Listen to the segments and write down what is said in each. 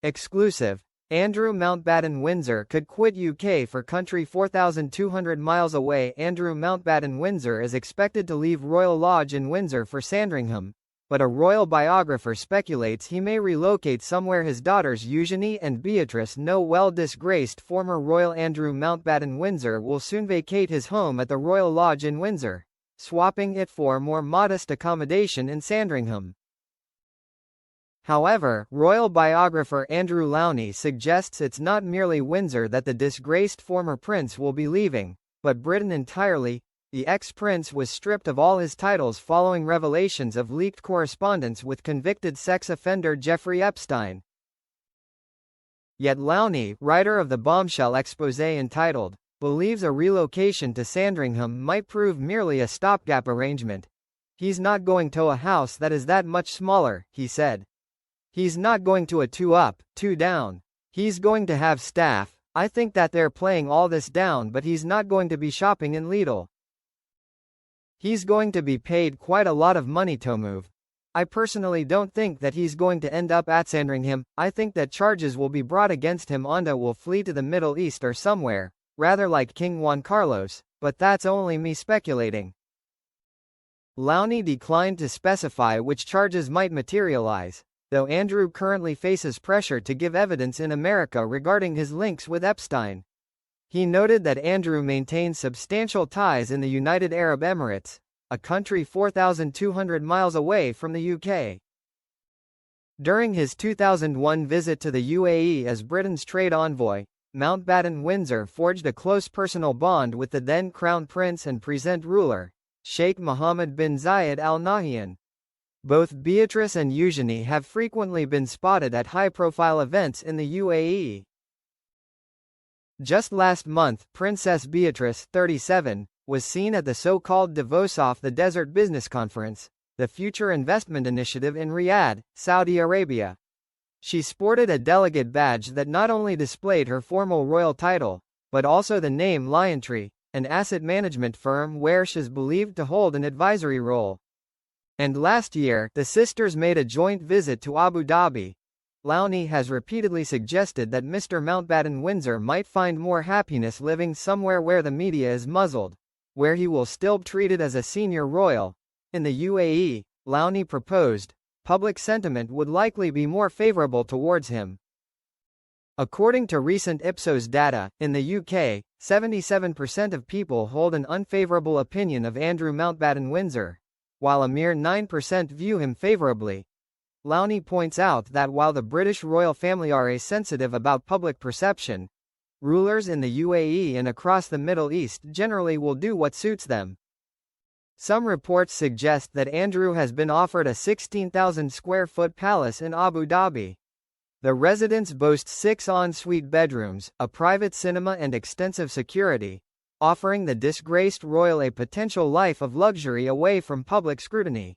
Exclusive. Andrew Mountbatten Windsor could quit UK for country 4,200 miles away. Andrew Mountbatten Windsor is expected to leave Royal Lodge in Windsor for Sandringham, but a royal biographer speculates he may relocate somewhere his daughters Eugenie and Beatrice know well. Disgraced former royal Andrew Mountbatten Windsor will soon vacate his home at the Royal Lodge in Windsor, swapping it for more modest accommodation in Sandringham. However, royal biographer Andrew Lowney suggests it's not merely Windsor that the disgraced former prince will be leaving, but Britain entirely. The ex-prince was stripped of all his titles following revelations of leaked correspondence with convicted sex offender Jeffrey Epstein. Yet Lowney, writer of the bombshell exposé entitled, believes a relocation to Sandringham might prove merely a stopgap arrangement. He's not going to a house that is that much smaller, he said. He's not going to a 2 up, 2 down. He's going to have staff. I think that they're playing all this down, but he's not going to be shopping in Lidl. He's going to be paid quite a lot of money to move. I personally don't think that he's going to end up at Sandringham. I think that charges will be brought against him and will flee to the Middle East or somewhere, rather like King Juan Carlos, but that's only me speculating. Lowney declined to specify which charges might materialize, though Andrew currently faces pressure to give evidence in America regarding his links with Epstein. He noted that Andrew maintains substantial ties in the United Arab Emirates, a country 4,200 miles away from the UK. During his 2001 visit to the UAE as Britain's trade envoy, Mountbatten Windsor forged a close personal bond with the then Crown Prince and present ruler, Sheikh Mohammed bin Zayed Al Nahyan. Both Beatrice and Eugenie have frequently been spotted at high-profile events in the UAE. Just last month, Princess Beatrice, 37, was seen at the so-called Davos Off the Desert Business Conference, the future investment initiative in Riyadh, Saudi Arabia. She sported a delegate badge that not only displayed her formal royal title, but also the name Liontree, an asset management firm where she is believed to hold an advisory role. And last year, the sisters made a joint visit to Abu Dhabi. Lowney has repeatedly suggested that Mr. Mountbatten Windsor might find more happiness living somewhere where the media is muzzled, where he will still be treated as a senior royal. In the UAE, Lowney proposed, public sentiment would likely be more favorable towards him. According to recent Ipsos data, in the UK, 77% of people hold an unfavorable opinion of Andrew Mountbatten Windsor, while a mere 9% view him favorably. Lowney points out that while the British royal family are sensitive about public perception, rulers in the UAE and across the Middle East generally will do what suits them. Some reports suggest that Andrew has been offered a 16,000 square foot palace in Abu Dhabi. The residence boasts 6 en-suite bedrooms, a private cinema and extensive security, offering the disgraced royal a potential life of luxury away from public scrutiny.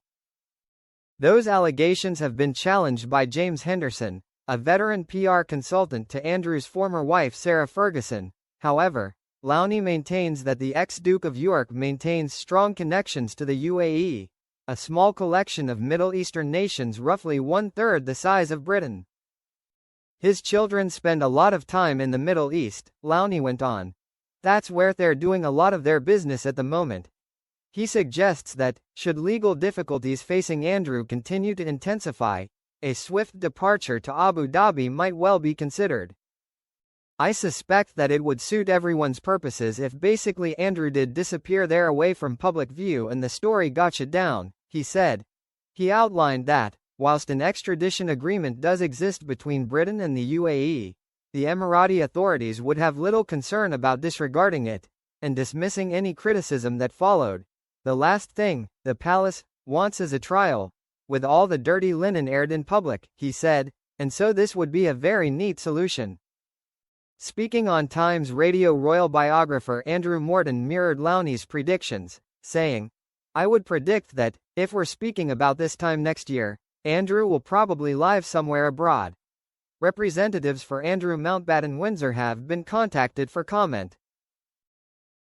Those allegations have been challenged by James Henderson, a veteran PR consultant to Andrew's former wife Sarah Ferguson. However, Lowney maintains that the ex-Duke of York maintains strong connections to the UAE, a small collection of Middle Eastern nations roughly 1/3 the size of Britain. His children spend a lot of time in the Middle East, Lowney went on. That's where they're doing a lot of their business at the moment. He suggests that, should legal difficulties facing Andrew continue to intensify, a swift departure to Abu Dhabi might well be considered. I suspect that it would suit everyone's purposes if basically Andrew did disappear there away from public view and the story got shut down, he said. He outlined that, whilst an extradition agreement does exist between Britain and the UAE, the Emirati authorities would have little concern about disregarding it, and dismissing any criticism that followed. The last thing the palace wants is a trial, with all the dirty linen aired in public, he said, and so this would be a very neat solution. Speaking on Times Radio, royal biographer Andrew Morton mirrored Lowney's predictions, saying, I would predict that, if we're speaking about this time next year, Andrew will probably live somewhere abroad. Representatives for Andrew Mountbatten Windsor have been contacted for comment.